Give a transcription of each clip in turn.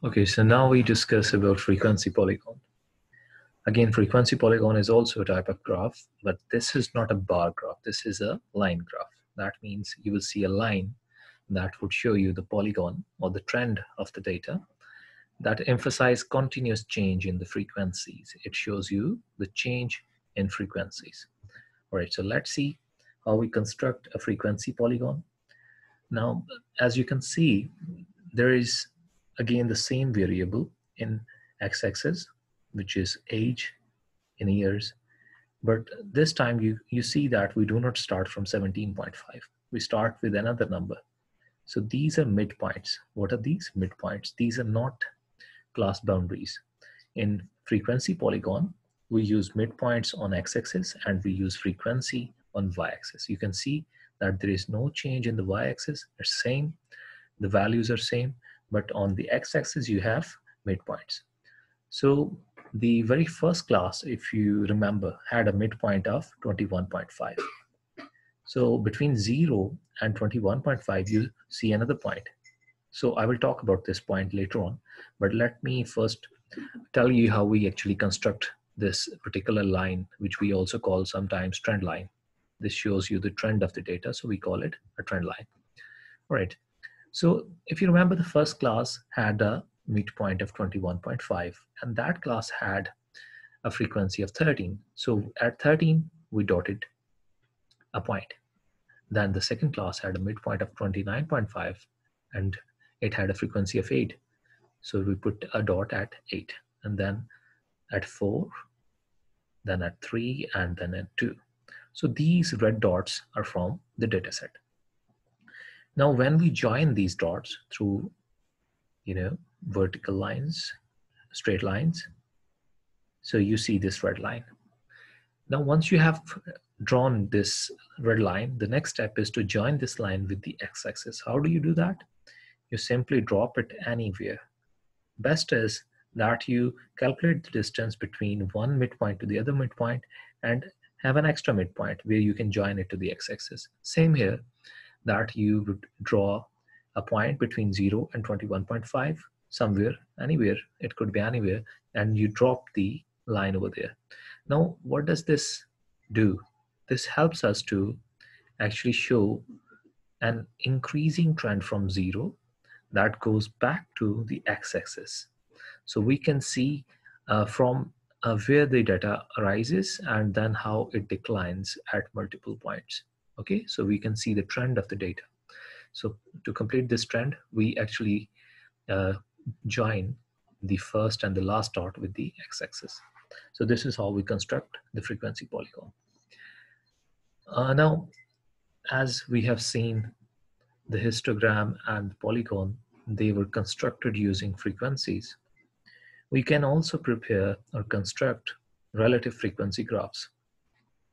Okay, so now we discuss about frequency polygon. Again, frequency polygon is also a type of graph, but this is not a bar graph. This is a line graph. That means you will see a line that would show you the polygon or the trend of the data that emphasize continuous change in the frequencies. It shows you the change in frequencies. All right, so let's see how we construct a frequency polygon. Now, as you can see, there is again the same variable in x-axis, which is age in years. But this time you see that we do not start from 17.5. We start with another number. So these are midpoints. What are these? Midpoints. These are not class boundaries. In frequency polygon, we use midpoints on x-axis and we use frequency on y-axis. You can see that there is no change in the y-axis. It's same. The values are same, but on the x-axis you have midpoints. So the very first class, if you remember, had a midpoint of 21.5. So between 0 and 21.5, you see another point. So I will talk about this point later on, but let me first tell you how we actually construct this particular line, which we also call sometimes trend line. This shows you the trend of the data, so we call it a trend line. All right. So if you remember, the first class had a midpoint of 21.5, and that class had a frequency of 13. So at 13, we dotted a point. Then the second class had a midpoint of 29.5, and it had a frequency of 8. So we put a dot at 8, and then at 4, then at 3, and then at 2. So these red dots are from the dataset. Now, when we join these dots through, vertical lines, straight lines, so you see this red line. Now, once you have drawn this red line, the next step is to join this line with the x-axis. How do you do that? You simply drop it anywhere. Best is that you calculate the distance between one midpoint to the other midpoint and have an extra midpoint where you can join it to the x-axis. Same here, that you would draw a point between 0 and 21.5, somewhere, anywhere, it could be anywhere, and you drop the line over there. Now, what does this do? This helps us to actually show an increasing trend from 0 that goes back to the x-axis. So we can see from where the data arises and then how it declines at multiple points. Okay, so we can see the trend of the data. So to complete this trend, we actually join the first and the last dot with the x-axis. So this is how we construct the frequency polygon. Now, as we have seen, the histogram and the polygon, they were constructed using frequencies. We can also prepare or construct relative frequency graphs.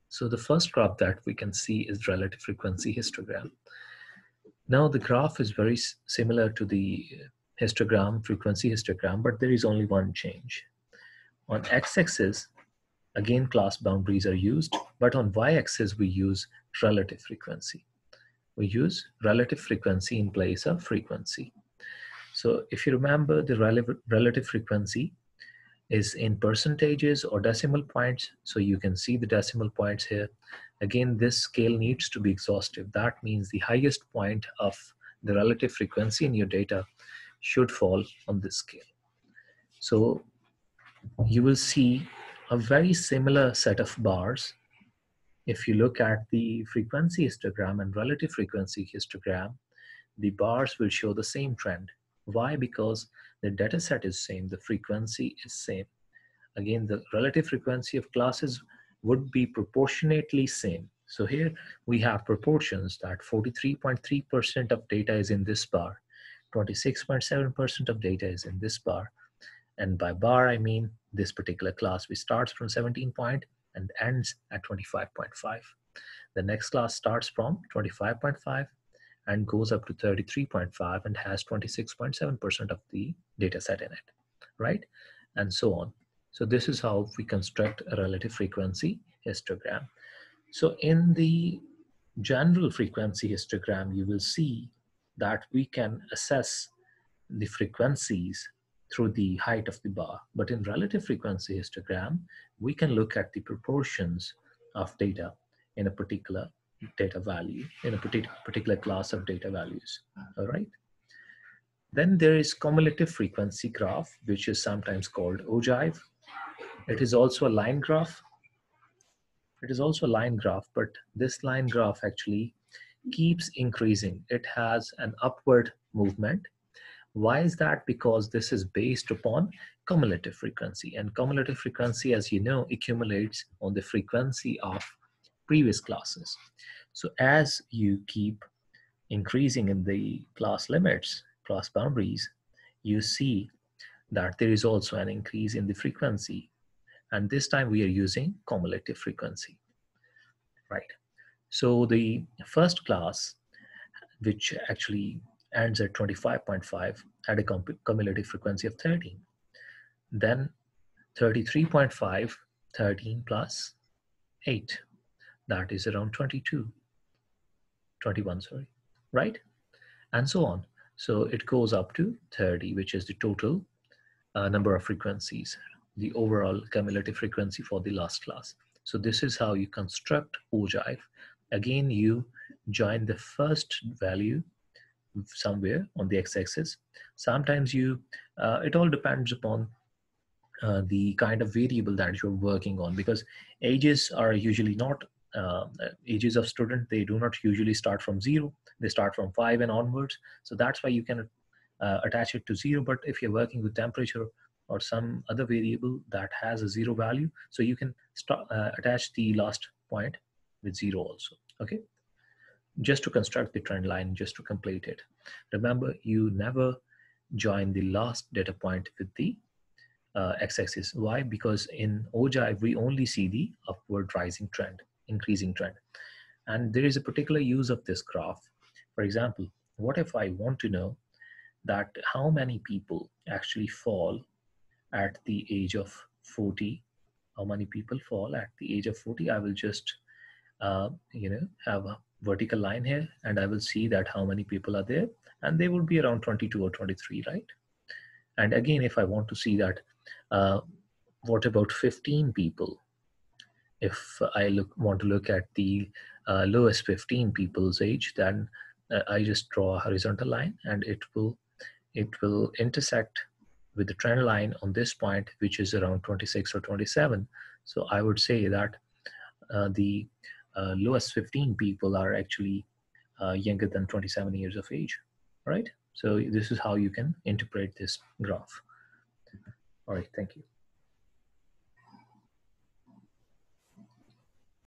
So the first graph that we can see is relative frequency histogram. Now the graph is very similar to the histogram, frequency histogram, but there is only one change. On x-axis, again, class boundaries are used, but on y-axis, we use relative frequency. We use relative frequency in place of frequency. So if you remember, the relative frequency is in percentages or decimal points. So you can see the decimal points here. Again, this scale needs to be exhaustive. That means the highest point of the relative frequency in your data should fall on this scale. So you will see a very similar set of bars. If you look at the frequency histogram and relative frequency histogram, the bars will show the same trend. Why? Because the data set is same, the frequency is same. Again, the relative frequency of classes would be proportionately same. So here we have proportions that 43.3% of data is in this bar, 26.7% of data is in this bar. And by bar, I mean this particular class, which starts from 17 point and ends at 25.5. The next class starts from 25.5 and goes up to 33.5 and has 26.7% of the data set in it, right? And so on. So this is how we construct a relative frequency histogram. So in the general frequency histogram, you will see that we can assess the frequencies through the height of the bar. But in relative frequency histogram, we can look at the proportions of data in a particular data value, in a particular class of data values. All right. Then there is cumulative frequency graph, which is sometimes called ogive. It is also a line graph. It is also a line graph, but this line graph actually keeps increasing. It has an upward movement. Why is that? Because this is based upon cumulative frequency, and cumulative frequency, as you know, accumulates on the frequency of previous classes. So as you keep increasing in the class limits, class boundaries, you see that there is also an increase in the frequency. And this time we are using cumulative frequency, right? So the first class, which actually ends at 25.5, had a cumulative frequency of 13. Then 33.5, 13 plus 8, that is around 22, 21, sorry, right? And so on. So it goes up to 30, which is the total number of frequencies, the overall cumulative frequency for the last class. So this is how you construct ogive. Again, you join the first value somewhere on the x-axis. Sometimes it all depends upon the kind of variable that you're working on, because ages are usually not ages of student, they do not usually start from 0, they start from 5 and onwards. So that's why you can attach it to 0. But if you're working with temperature or some other variable that has a 0 value, so you can attach the last point with 0 also. Okay, just to construct the trend line, just to complete it. Remember, you never join the last data point with the x-axis. Why? Because in ogive we only see the upward rising trend, increasing trend. And there is a particular use of this graph. For example, what if I want to know that how many people actually fall at the age of 40? How many people fall at the age of 40? I will just have a vertical line here, and I will see that how many people are there, and they will be around 22 or 23, right? And again, if I want to see that, what about 15 people? If I want to look at the lowest 15 people's age, then I just draw a horizontal line, and it will intersect with the trend line on this point, which is around 26 or 27. So I would say that the lowest 15 people are actually younger than 27 years of age, right? So this is how you can interpret this graph. All right, thank you.